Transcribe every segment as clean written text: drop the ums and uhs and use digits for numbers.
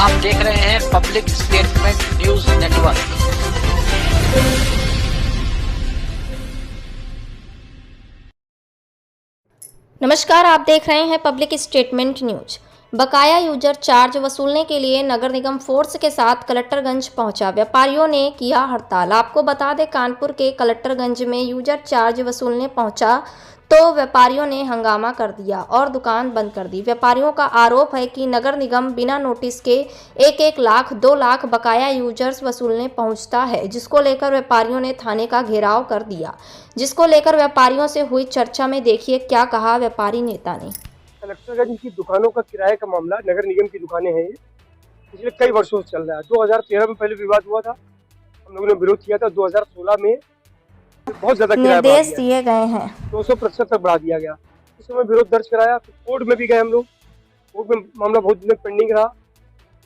आप देख रहे हैं पब्लिक स्टेटमेंट न्यूज नेटवर्क। नमस्कार, आप देख रहे हैं पब्लिक स्टेटमेंट न्यूज। बकाया यूजर चार्ज वसूलने के लिए नगर निगम फोर्स के साथ कलेक्टरगंज पहुंचा। व्यापारियों ने किया हड़ताल। आपको बता दें, कानपुर के कलेक्टरगंज में यूजर चार्ज वसूलने पहुंचा तो व्यापारियों ने हंगामा कर दिया और दुकान बंद कर दी। व्यापारियों का आरोप है कि नगर निगम बिना नोटिस के 1-1 लाख 2 लाख बकाया यूजर्स वसूलने पहुंचता है, जिसको लेकर व्यापारियों ने थाने का घेराव कर दिया। जिसको लेकर व्यापारियों से हुई चर्चा में देखिए क्या कहा व्यापारी नेता ने। कलेक्टरगंज की दुकानों का किराए का मामला, नगर निगम की दुकानें हैं, ये पिछले कई वर्षों से चल रहा है। 2013 में पहले विवाद हुआ था, हम लोगों ने विरोध किया था। 2016 में बहुत ज्यादा निर्देश दिए गए हैं, 200% तक बढ़ा दिया गया। उस समय विरोध दर्ज कराया, फिर कोर्ट में भी गए हम लोग। कोर्ट में मामला बहुत दिन पेंडिंग रहा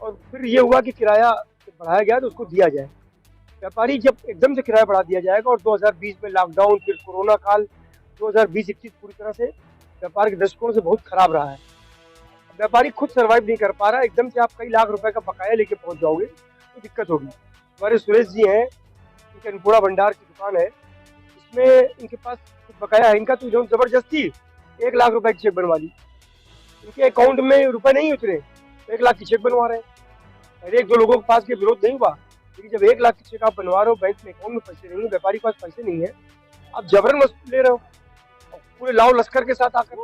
और फिर ये हुआ कि किराया बढ़ाया गया तो उसको दिया जाए। व्यापारी जब एकदम से किराया बढ़ा दिया जाएगा और 2020 में लॉकडाउन, फिर कोरोना काल, 2020-21 पूरी तरह से व्यापार के दृष्टिकोण से बहुत खराब रहा है। व्यापारी खुद सर्वाइव नहीं कर पा रहा है। एकदम से आप कई लाख रुपए का बकाया लेके पहुंच जाओगे तो दिक्कत होगी। हमारे सुरेश जी हैं, इनके अन्नपूर्णा भंडार की दुकान है, इसमें इनके पास कुछ बकाया है। इनका तो जो जबरदस्ती 1 लाख रुपए की चेक बनवा ली। इनके अकाउंट में रुपए नहीं उतरे, 1 लाख की चेक बनवा रहे हैं। पहले 1-2 लोगों के पास के विरोध नहीं हुआ, लेकिन जब 1 लाख की चेक आप बनवा रहे हो, बैंक में अकाउंट में पैसे नहीं है, व्यापारी के पास पैसे नहीं है, आप जबरन वसूल ले रहे हो पूरे लाव लश्कर के साथ आकर।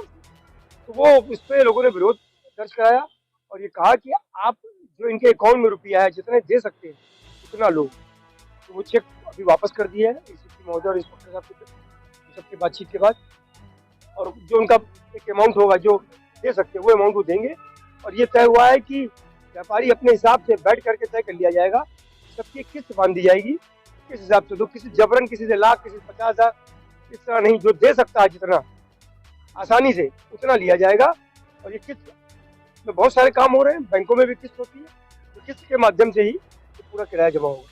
तो वो इस पे लोगों ने विरोध दर्ज कराया और ये कहा कि आप जो इनके अकाउंट में रुपया है, जितने दे सकते हैं उतना लो। तो वो चेक अभी वापस कर दिया है एसीपी महोदय और इंस्पेक्टर साहब के सबकी बातचीत के बाद। और जो उनका एक अमाउंट होगा जो दे सकते हैं वो अमाउंट वो देंगे। और ये तय हुआ है कि व्यापारी अपने हिसाब से बैठ करके तय कर लिया जाएगा, सबकी किस्त बांध दी जाएगी किस हिसाब से। तो किसी जबरन किसी से लाख, किसी से 50,000, इस तरह नहीं। जो दे सकता है जितना आसानी से उतना लिया जाएगा। और ये किस्त में बहुत सारे काम हो रहे हैं, बैंकों में भी किस्त होती है, तो किस्त के माध्यम से ही तो पूरा किराया जमा होगा।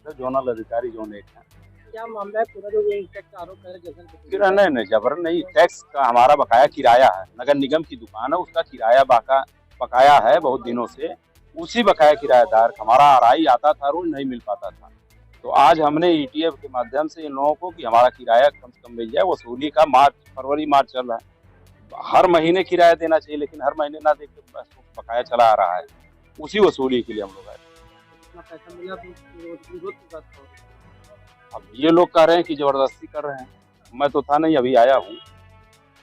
जोनल अधिकारी जोन 1 है। क्या मामला है पूरा जो ये टैक्स आरोप है? नहीं, जबरन नहीं। टैक्स का हमारा बकाया किराया है, नगर निगम की दुकान है, उसका किराया बकाया है बहुत दिनों से। उसी बकाया किराएदार हमारा आरआई आता था, रोज नहीं मिल पाता था। तो आज हमने ईटीएफ के माध्यम से इन लोगों को कि हमारा किराया कम से कम मिल जाए। वसूली का फरवरी मार्च चल रहा है, हर महीने किराया देना चाहिए, लेकिन हर महीने ना दे के बकाया चला आ रहा है। उसी वसूली के लिए हम लोग आए। अब ये लोग कह रहे हैं कि जबरदस्ती कर रहे हैं, मैं तो था नहीं, अभी आया हूँ।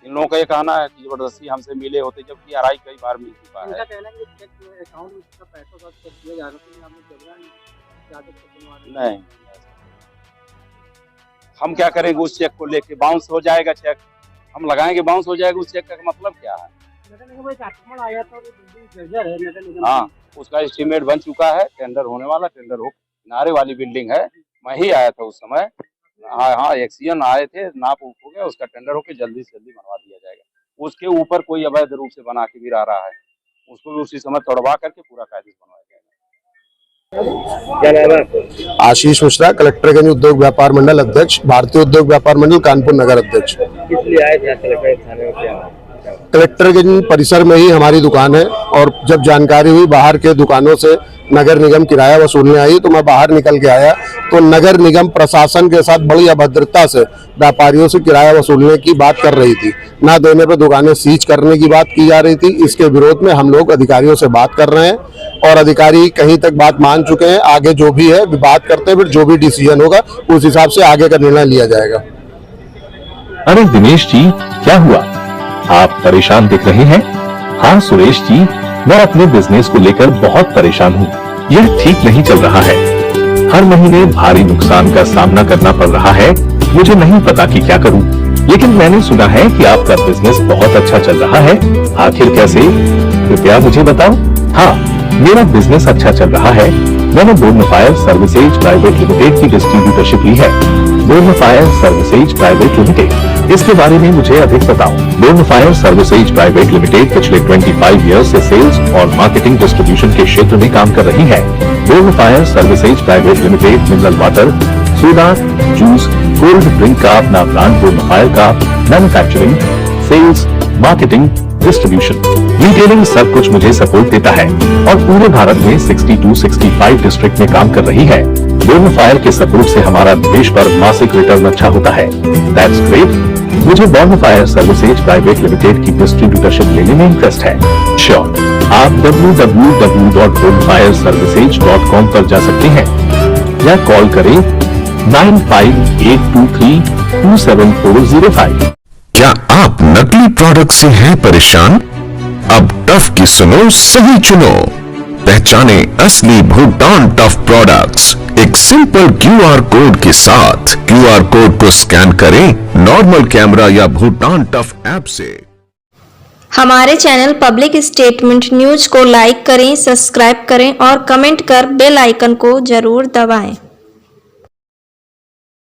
इन लोगों का ये कहना है कि जबरदस्ती हमसे मिले होते, जबकि आरआई कई बार मिल चुका है। नहीं, हम क्या करेंगे उस चेक को लेके? बाउंस हो जाएगा चेक, हम लगाएंगे बाउंस हो जाएगा। उस चेक का मतलब क्या है? हाँ, उसका एस्टीमेट बन चुका है, टेंडर होने वाला, टेंडर हो। किनारे वाली बिल्डिंग है, मैं ही आया था उस समय। हाँ, एक्सीजन आए थे, नाप हो गया, उसका टेंडर होके जल्दी से जल्दी बनवा दिया जाएगा। उसके ऊपर कोई अवैध रूप से बना के भी रहा है, उसको भी उसी समय तोड़वा करके पूरा कायदे बनवाया जाएगा। क्या नाम है? आशीष मिश्रा, कलेक्टरगंज उद्योग व्यापार मंडल अध्यक्ष, भारतीय उद्योग व्यापार मंडल कानपुर नगर अध्यक्ष। किस लिए आए थे कलेक्टर थाने में? क्या कलेक्टरगंज परिसर में ही हमारी दुकान है और जब जानकारी हुई बाहर के दुकानों से नगर निगम किराया वसूलने आई तो मैं बाहर निकल के आया तो नगर निगम प्रशासन के साथ बड़ी अभद्रता से व्यापारियों से किराया वसूलने की बात कर रही थी। ना देने पे दुकानें सीज करने की बात की जा रही थी। इसके विरोध में हम लोग अधिकारियों से बात कर रहे हैं और अधिकारी कहीं तक बात मान चुके हैं। आगे जो भी है बात करते हैं, फिर जो भी डिसीजन होगा उस हिसाब से आगे का निर्णय लिया जाएगा। अरे दिनेश जी, क्या हुआ? आप परेशान दिख रहे हैं। हाँ सुरेश जी, मैं अपने बिजनेस को लेकर बहुत परेशान हूँ। यह ठीक नहीं चल रहा है, हर महीने भारी नुकसान का सामना करना पड़ रहा है। मुझे नहीं पता कि क्या करूँ, लेकिन मैंने सुना है कि आपका बिजनेस बहुत अच्छा चल रहा है। आखिर कैसे, कृपया मुझे बताओ। हाँ, मेरा बिजनेस अच्छा चल रहा है। मैंने बोर्नफायर सर्विसेज प्राइवेट लिमिटेड की डिस्ट्रीब्यूटरशिप ली है। बोर्नफायर सर्विसेज प्राइवेट लिमिटेड, इसके बारे में मुझे अधिक बताओ। बोर्नफायर सर्विसेज प्राइवेट लिमिटेड पिछले 25 ईयर्स से सेल्स और मार्केटिंग डिस्ट्रीब्यूशन के क्षेत्र में काम कर रही है। Bornfire services private limited mineral water, soda, juice, cold drink का अपना ब्रांड बोर्नफायर का manufacturing, sales, marketing distribution, retailing सब कुछ मुझे सपोर्ट देता है और पूरे भारत में 62-65 डिस्ट्रिक्ट में काम कर रही है। बोर्नफायर के सपोर्ट से हमारा निवेश पर मासिक रिटर्न अच्छा होता है। That's great. मुझे बोर्नफायर सर्विसेज प्राइवेट लिमिटेड की डिस्ट्रीब्यूटरशिप लेने में इंटरेस्ट है। श्योर, आप www.bonfireservices.com पर जा सकते हैं या कॉल करें 9582327405। क्या आप नकली प्रोडक्ट से हैं परेशान? अब टफ की सुनो, सही चुनो। पहचाने असली भूटान टफ प्रोडक्ट्स। एक सिंपल QR कोड के साथ QR कोड को स्कैन करें नॉर्मल कैमरा या भूटान टफ ऐप से। हमारे चैनल पब्लिक स्टेटमेंट न्यूज को लाइक करें, सब्सक्राइब करें और कमेंट कर बेल आइकन को जरूर दबाएं।